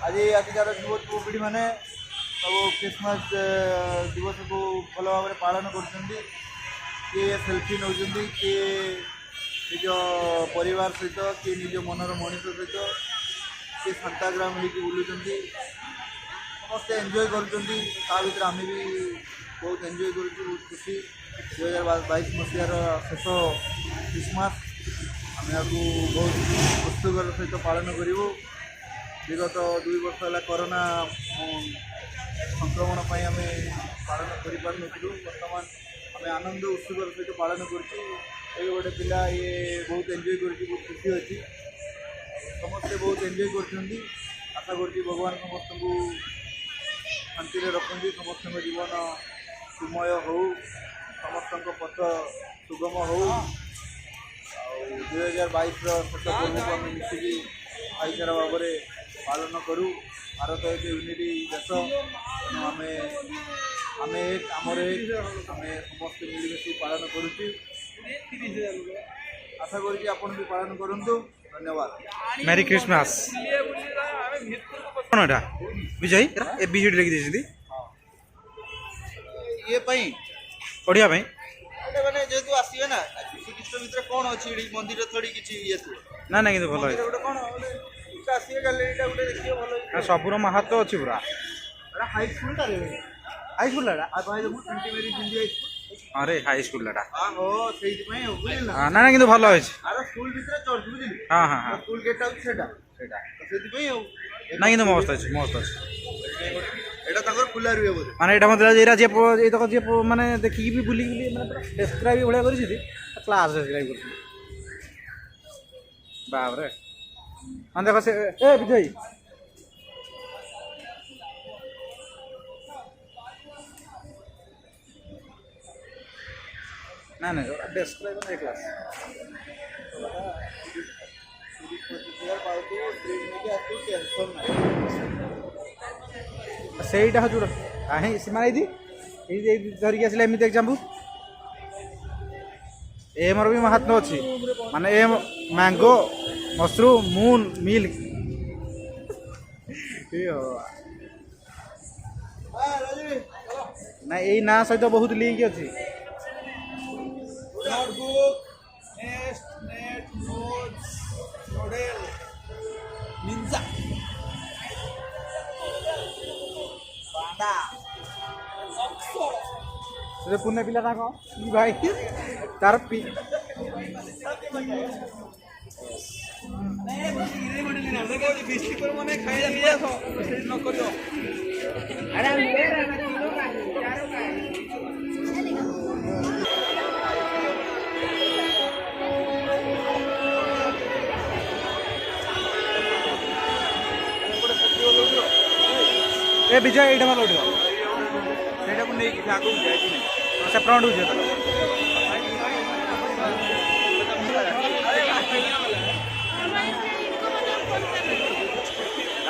आज आजिकार युवपीढ़ी मैंने सब क्रिसमस दिवस को भल भाव में पालन कर सेल्फी नौ किए निज परिवार सहित किए निज मनर मनीष सहित किए शांताग्राम होकर बुलूँ समस्ते एंजॉय कर आम भी बहुत एंजॉय कर बहुत खुशी 2022 मसीहार शेष क्रिसमस आम बहुत उत्सुकर सहित पालन करूँ। विगत 2 वर्ष है कोरोना संक्रमण आम पालन कर बर्तमान आम आनंद उत्सुकर सहित पालन कर गोटे पिला ये बहुत एंजॉय कर बहुत खुशी अच्छी समस्ते बहुत एंजॉय कर आशा कर भगवान समस्त को शांति रखती समस्त जीवन सुमय हो समस्त पथ सुगम हो 2022 शेष पर्व को आम मिसिकी भाईचारा भाव में पालन करूँ। भारत एक यूनिटी देश आम एक आमर एक आम समस्त मिलमिशी पालन करुँ। आशा करी आपन भी पालन करूँ। धन्यवाद। मेरी क्रिसमस कौन विजय ए बीजेडी लिखी दी ये पढ़िया मैंने जेहेतु आसवे ना श्रीकृष्ण भितर कौन अच्छी मंदिर थोड़ी किसी ये ना ना कि भल गोटे कौन आसवे गैलेरी गोटे देखिए भल सबूर महत्व अच्छी पूरा हाई स्कूल हाई स्कूल अरे हाई स्कूल ना ना कि भल स्कूल भितर चर्च बुझिली हाँ हाँ हाँ स्कूल गेट आउट सेटा ना कि मस्त अच्छे मस्त अच्छे एटा खुला रुहे बोधे माने एटा मतलब जेरा जे तक जे माने देखि भी बुली बुली माने डिस्क्राइब भलिया करिछि क्लास डिस्क्राइब करछि बाप रे हाँ देखो से ए विजय ना ना डिस्क्राइब नहीं क्लास ସେଇଟା ହଉଛି ଗୋଟେ କାହିଁ ସୀମା ଏଇ ଧରିକି ଆସିଲେ ଏମିତି ଏକ୍ଜାମ୍ପଲ୍ ଏମର ବି ମହାତ୍ମ ଅଛି ମାନେ M mango mushroom Moon milk ନା ଏଇ ନାଁ ସହିତ ବହୁତ ଲିଙ୍କ ଅଛି। पुणे पिला कौन भाई तार ए विजय ये भल उठो ସେଇଟାକୁ ନେଇକି ଆଗକୁ ଯାଇଛି से फ्रंट हो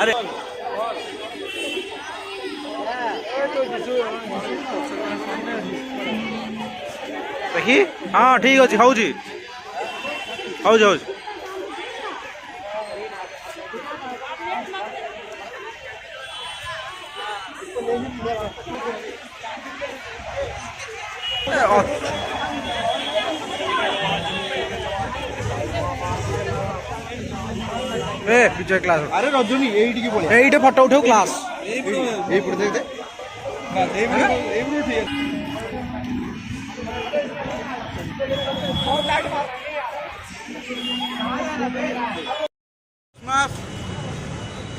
अरे देखी हाँ ठीक अच्छे हूँ ए विजय क्लास अरे रजनी ये फोटो उठाओ class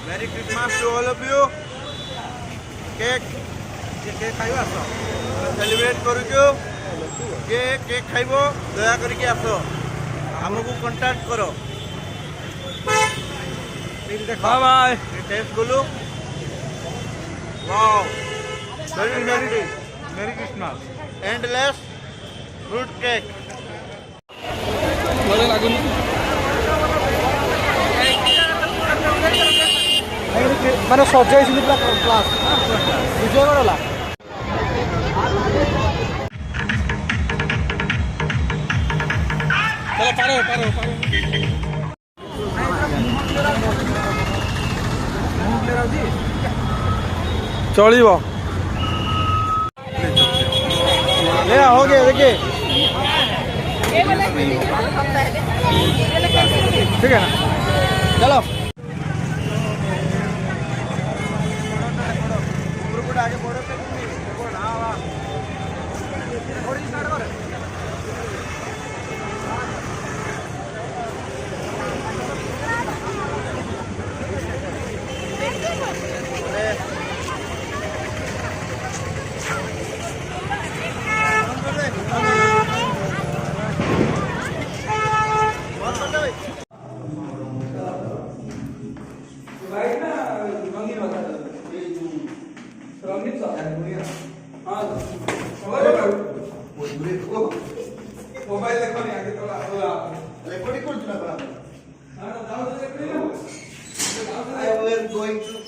merry Christmas to all of you cake खाइब आस सेलिब्रेट करूँ केक खाइब दया करके आस आमको कंटाक्ट करो बाय बाय टेस्ट बोलो वाओ मेरी क्रिसमस एंडलेस फ्रूट केक मैंने सजाई पूरा क्लास विजयगढ़ पारो पारो पारो चलिब हो गया देखिए ठीक है ना चलो आगे बढ़ो मोबाइल देखो नहीं आगे तो recording करछुना बराबर I was going to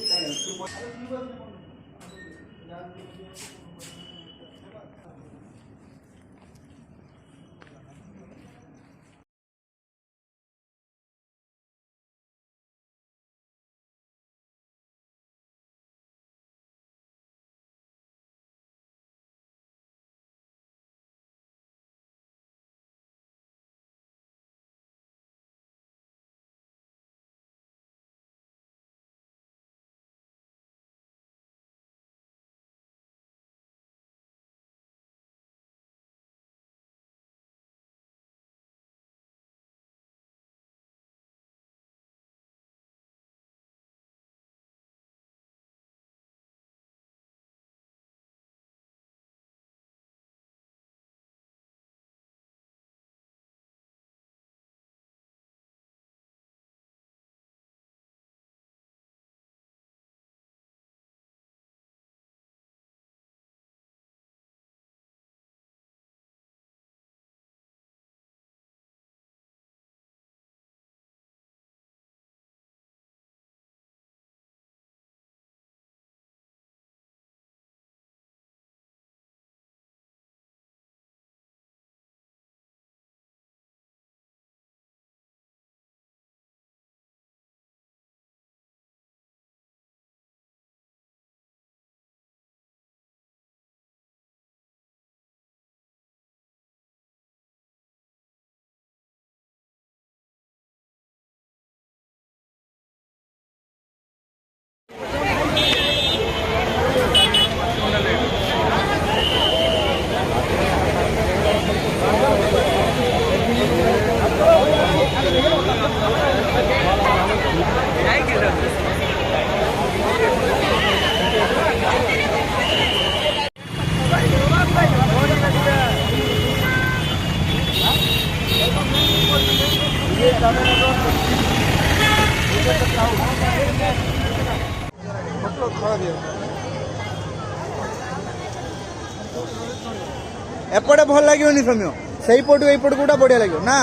एपटे भल लगे समय से पटू एपट गोटा बढ़िया लगे ना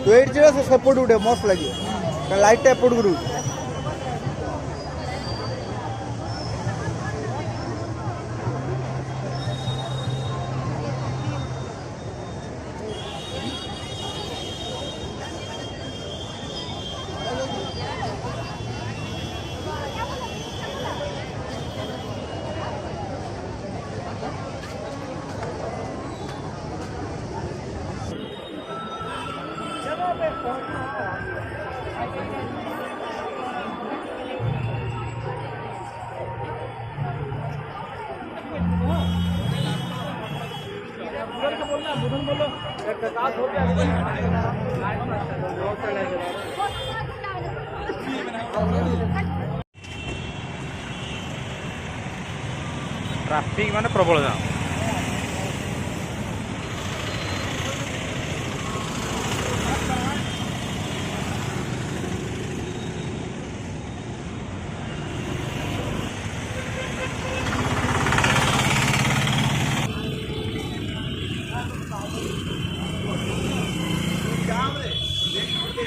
तू ये जीवा से सेपट गोटे मस्त लगे लाइट टा एपट को ट्राफिक माने प्रबल जाम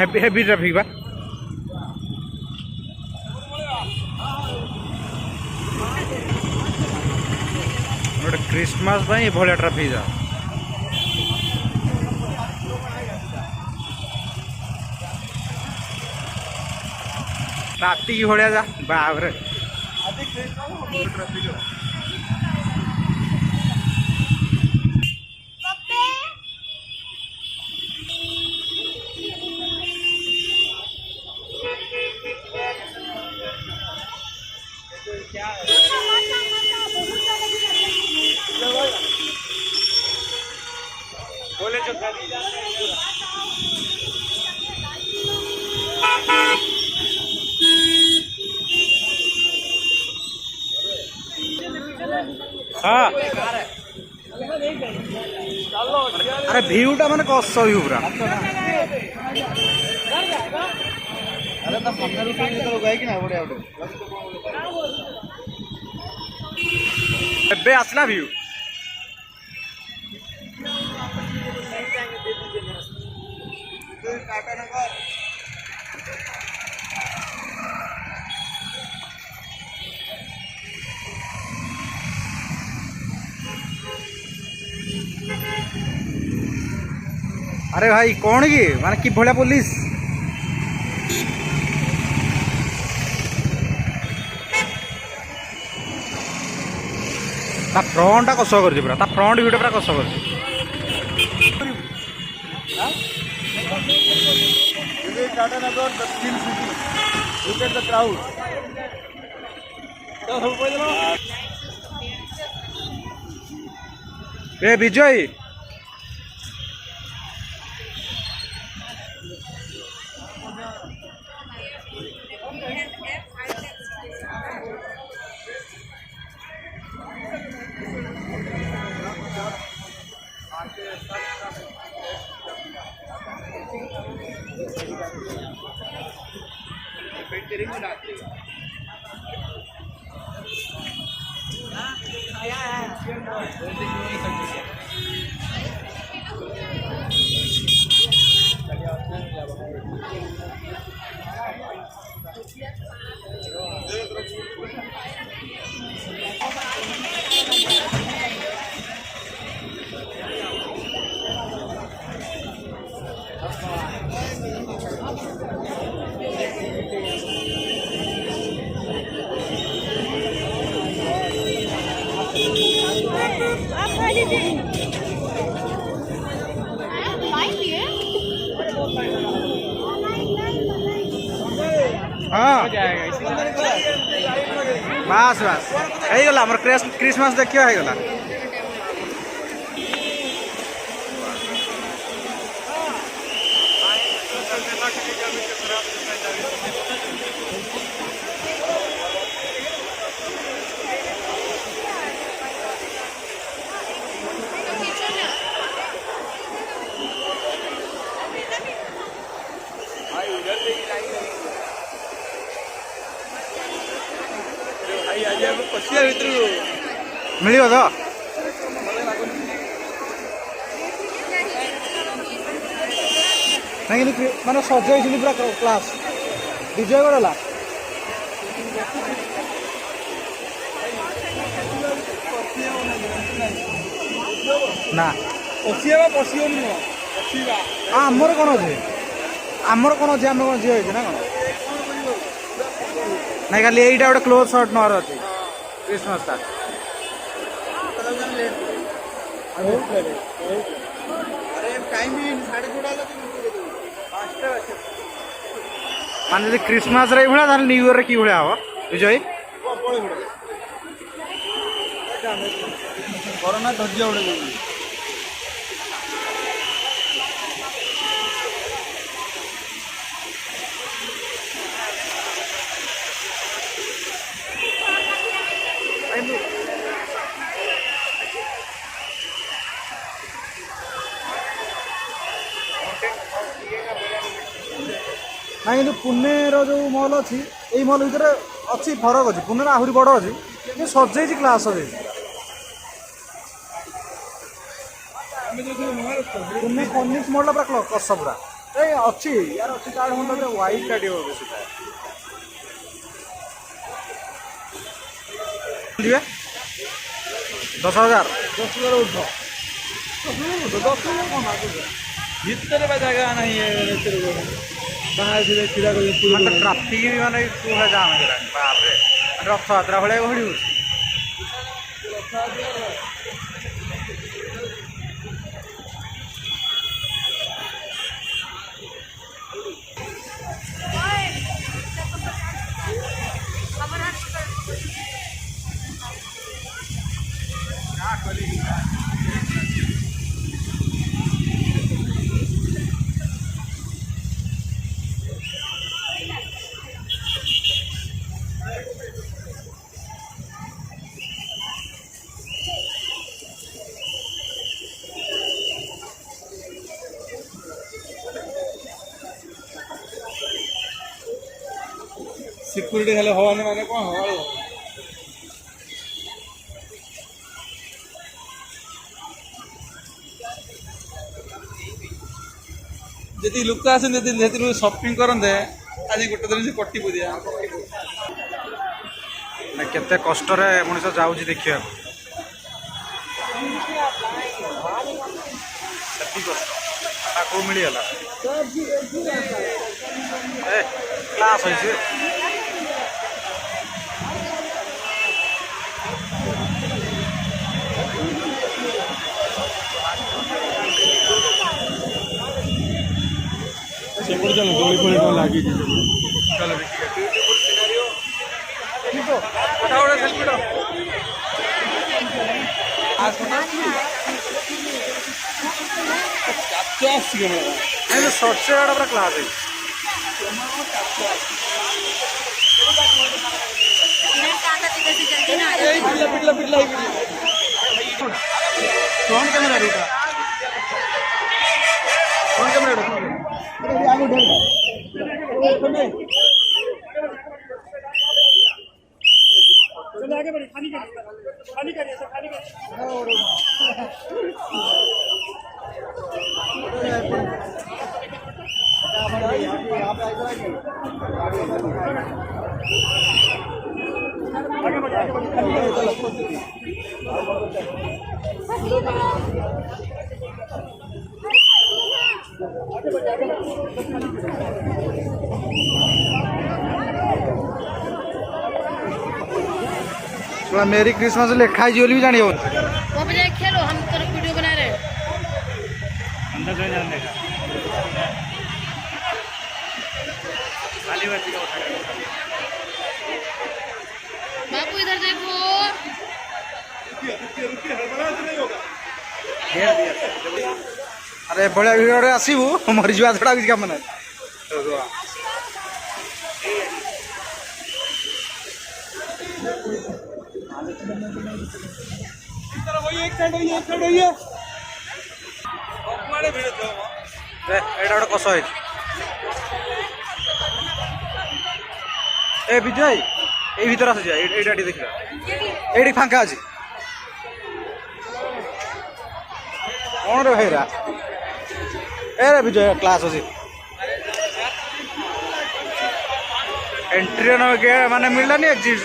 हेवी ट्राफिक बा गोटे क्रिसमस भाया ट्राफिक जा राति भाया जा बाबरे ट्राफिक हाँ अरे ভিউটা মানে কষ্ট ভিউ পুরা अरे तो सामने रुपये तो गए कि ना बड़े आउट ଏବେ ଆସିଲା ଭିଉ टाटा नगर अरे भाई कौन कि माने कि भलिया पुलिस ता फ्रंटा कस कर पूरा ता फ्रंट भिडियो पूरा कस कर This is Tata Nagar, the steel city. Look at the crowd. ए विजय हाँ बास बास होगला मोर क्रिसमस देखियो होगला मिलियो तो नहीं माने सजाई पूरा क्लास विजय गला ना आमर कौन अच्छे आमर कौन अच्छे आम कौन झील होती ना कौन नहीं खाली यहीटा गोटे क्लोज सर्ट नवार अच्छे क्रिसमस टा माने क्रिसमस रे भाया न्यू इयर रे कि भाया हम विजय कोरोना धज्य उड़े ना कि पुणे जो मल अच्छी यही मल भर अच्छी फरक अच्छी पुणे आहरी बड़ अच्छी सजाई क्लास सजाई पुणे कनिक्स मॉडल पूरा कस पूरा अच्छी यार अच्छी कार्ड मतलब व्हाइट काट बेसी 10,000 उठ 10,000 भीतर जगह नहीं है बाहर से ट्राफिक भी माने पूरा जाम हो बाप रे रथ यात्रा भाई घड़ी ସିକ୍ୟୁରିଟି ହେଲେ ହବନି ମାନେ କ'ଣ ହବ? ଯଦି ଲୋକ ଆସନ୍ତି ଯଦି ସେଥିରୁ ସପିଂ କରନ୍ତେ ଆଜି ଗୋଟେ ଦିନ ସେ କଟି ପଡ଼ିଆ। କେତେ କଷ୍ଟରେ ମଣିଷ ଯାଉଛି ଦେଖିବାକୁ। ସେତିକି କଷ୍ଟ ତାକୁ ମିଳିଗଲା। କ୍ଲାସ୍ ହେଇଛି। ସେପଟେ ଚାଲ ଦୋଳି ଫୋଳି କ'ଣ ଲାଗିଛି ଚାଲ ସର୍ଚେଟା ପୁରା କ୍ଲାସ୍ ହେଇଛି। ଫ୍ରଣ୍ଟ କ୍ୟାମେରା आगे बढ़िए खाली करिए सर खाली करिए मेरी क्रिसमस लिखा है भी जानी हो। खेलो हम तेरा वीडियो बना रहे हैं बापू इधर देखो। अरे बड़े भिड़ आसबू मरी जा छड़ा किसी काम ना। एटा गोटे कष है ए विजय ये भीतर आस देखा ये फांका अच्छे कौन रे भाईरा ए रे विजय क्लास अच्छे एंट्री माने मिललानी एग्जिट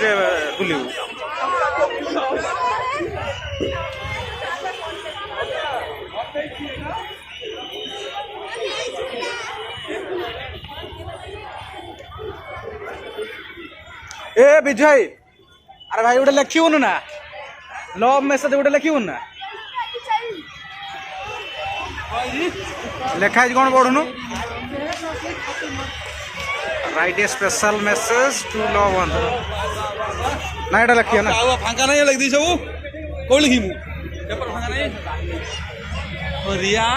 बुलू ए विजय अरे भाई गोटे लिखन ना लव मेसेज गोटे लिखन ना लिखाई कौन पढ़ुनु write a special message to love one ना एटा लिखिया ना फांका नहीं लग दी सब कौन लिखी पेपर फांका नहीं रिया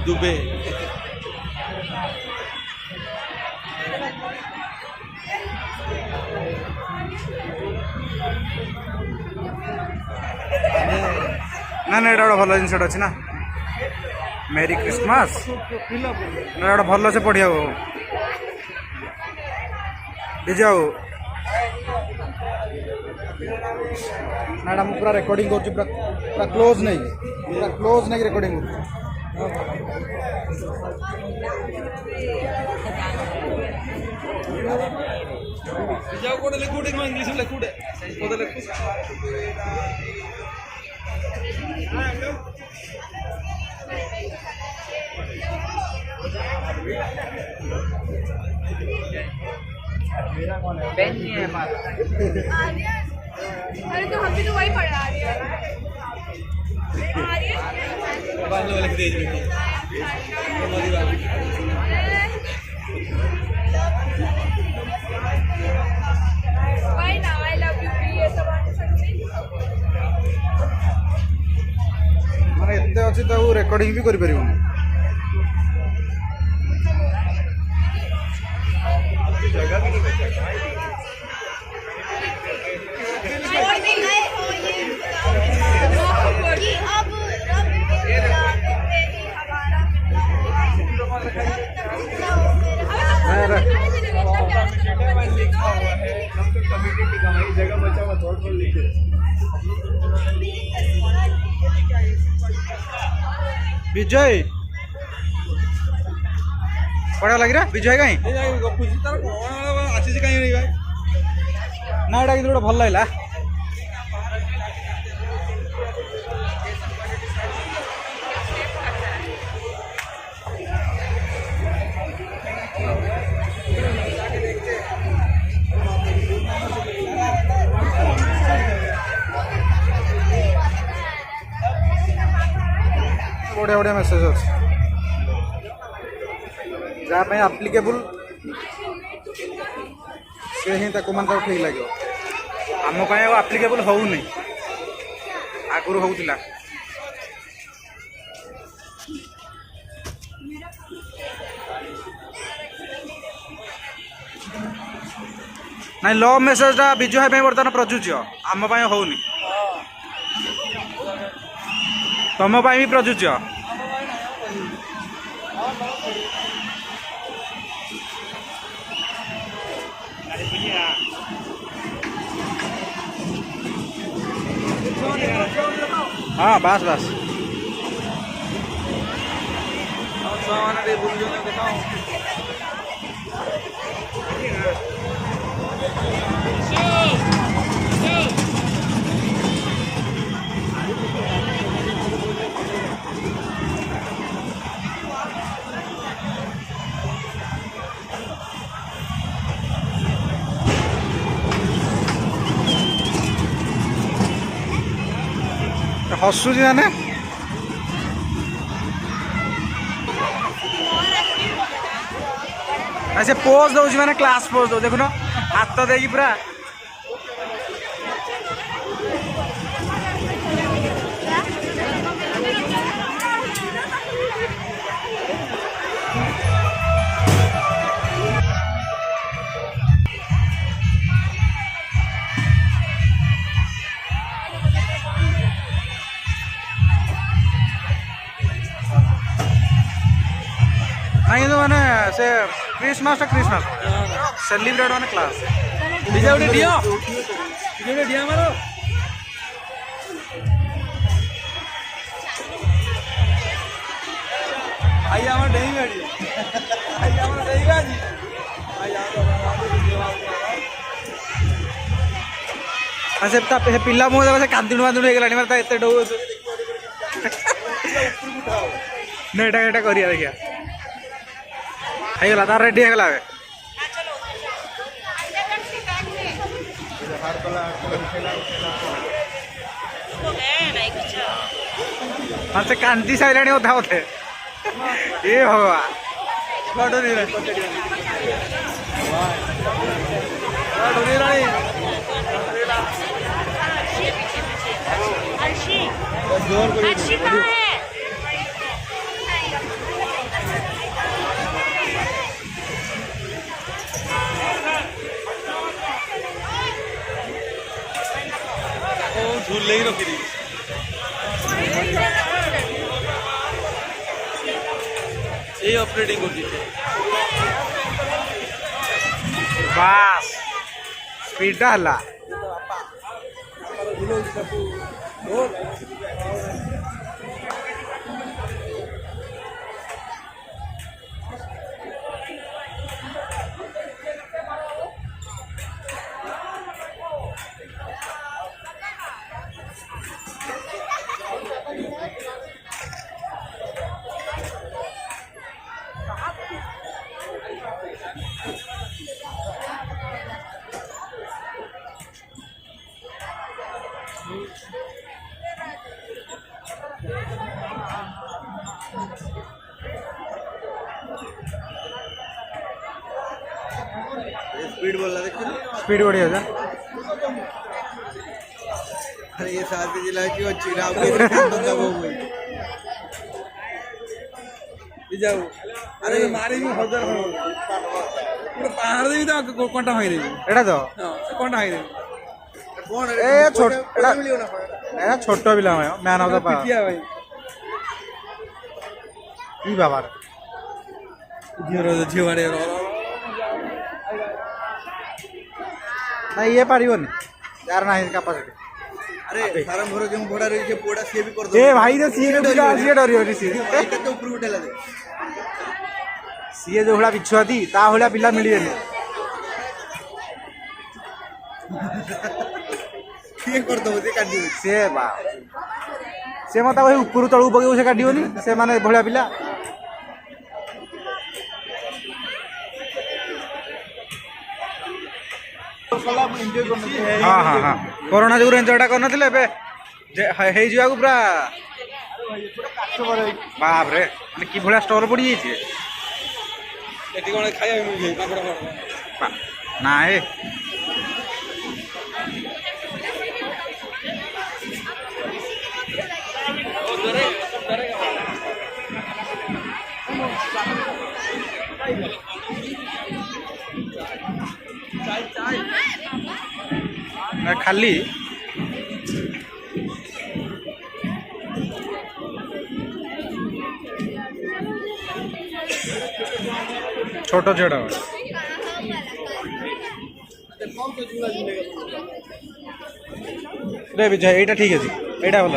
दुबे ना ना एटा भल जिनस अच्छी ना मेरी क्रिसमस ना भल से पढ़िया जाऊ ना पूरा रेकर्डिंग कर पूरा क्लोज नहीं रेकर्डिंग इंग्लिश में लिखूटे अरे तो हम भी तो वही पढ़ा रही है लिख दे Why now I love you ये सब आने सकते ରେକର୍ଡିଂ ବି କରିପାରିବୁନି। विजय बड़ा लग रहा विजय कहीं ଗପୁଛି ତାର କ'ଣ ଆସିଛି କାହିଁକି ଭାଇ ना एटा कि भल लगला बढ़िया बढ़िया मेसेज अच्छे जहाँ आप्लिकेबल से ही ठीक लगे आम आप्लिकेबल होनी आगुरी होता ना लव मेसेजटा विजय भाई बर्तमान प्रযোज्य आम होनी तुम भी प्रযোज्य हाँ बास बास ଛୁଆମାନେ ଟିକେ ବୁଲୁଛନ୍ତି ଦେଖାଅ हसुची मैंने से पोज दौर मैंने क्लास पोज दो देखुन हाथ दे पूरा नहीं तो मैंने से क्रिसमस सेलिब्रेट मैंने क्लास डिजे उठे डियो डिजे उठे डिया मारो आई हमार डेही गाड़ी आई हमार डेही गाड़ी आई से पिला मुझे से कांदुण वांदुण हो गलानी मार एते डौ नेटा एटा करिया देखिया गला तार रेडी होगला हाँ से कांदी सारे अधा बोधे ये भगवान झूले ही रखी ये ऑपरेटिंग होती है बास स्पीड हला स्पीड बोल रहा देखिए स्पीड बढ़िया था अरे ये साथी जिला की वो चिराग के कांदों का वो हुई जाऊ अरे मारी हजार पूरा पहाड़ देवी तो कंटा भाई देवी एटा तो कंटा भाई देवी ए छोट एटा एटा छोट पिला मैन ऑफ द पावर पिटिया भाई ई बाबा झियो बाड़े ना ये पारिबनी यार नाही कैपेसिटी अरे सारा घर जो भड़ा रही है पोड़ा से भी कर दो ए भाई तो सीए ने पिला सीए डरियो सी भाई तो ऊपर उठेला दे सीए जो भला पिछुआ थी ता भला पिला मिलियनी ये कर दो दे काट दे से बा से मत भाई ऊपर तळू पकेउ से काटियोनी से माने भला पिला एंजॉय करने हाँ हाँ हाँ कोरोना जो एंजॉयटा करनथिले एबे हे जिवाकू पूरा बाप रे माने की भला स्टोर पड़ी जाइए एटी कोन खाया मिल पापड़ फाड़ ना ए खाली छोट झीड़ा रे विजय एटा ठीक है एटा भल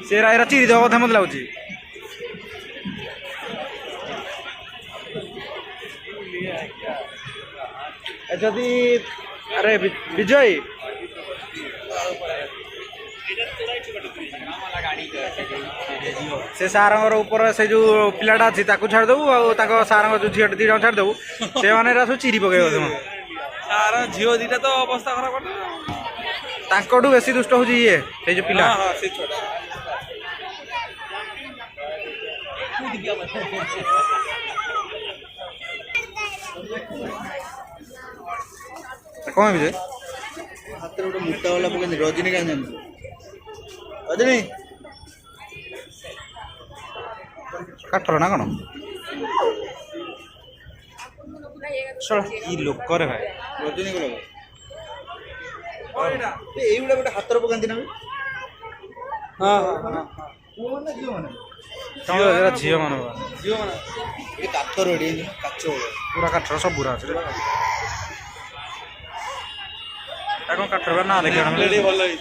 से एरा चिरी देवा कथा मत लाଗୁଛି जदि अरे विजय से सारंगर ऊपर से जो पिलाटा अच्छी छाड़ दबू आ सारंग जो झील दी छाड़ दबू से मैंने सब चिरी पकड़ सारा झील दीटा तो अवस्था खराब तांकटू बेसी दुष्ट हो ये जो पिला कौन विजय हाथ में गोटे मोटा वाला पकड़ रजनीकांत रजनी काठर ना कौन कि लोक रे भाई रजनी को एइगुड़ा गोटे हाथ में पकाती ना हाँ हाँ पुओ ना झील मैंने झील मान झील माना ये काठ रेडी काच पूरा काठर सब बुरा अच्छे कौन काठर ना देखा लेडी भल होई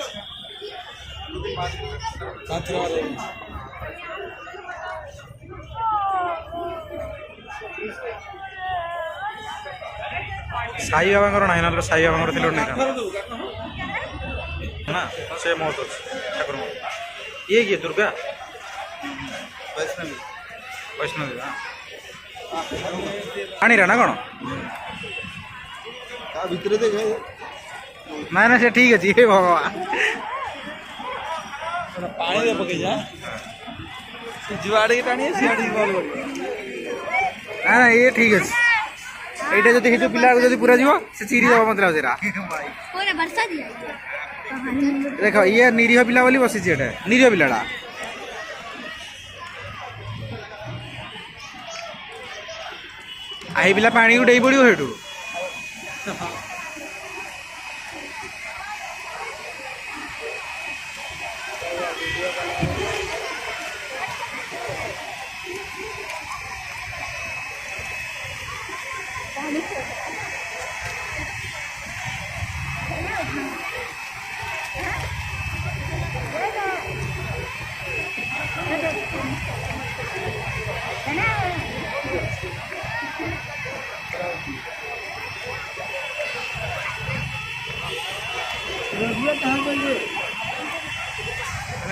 साई बाबा ना ना साई बाबा थी ना से महत्व ठाकुर ये किए दुर्गा वैष्णवी वैष्णवी पानी ना कौन भितर देखे ना ना से ठीक अच्छे भगवान पानी दे पके जा जुआड़े की टाणी सियाड़ी कॉल कर ना ना ये ठीक अच्छे এইটা যদি হিজো পিলা যদি পুরা জীব সে চিরি দেব মত লাগুছে রা কোনে বর্ষা দিয়া দেখো ইয়ে নিরীহ পিলা বলি বসিছে এটা নিরীহ পিলাটা আই পিলা পানি উঠাই পড়িব সেটু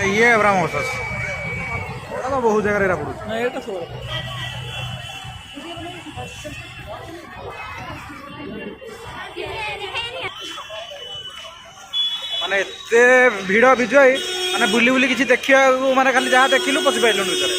ये ब्राह्मण तो बहुत जगह पड़ू ना এটা সব माने एते भिड़ विजय माने बुली बुली किसी देखिया माने खाली जहाँ देखिलु पशि पाइलु भीतर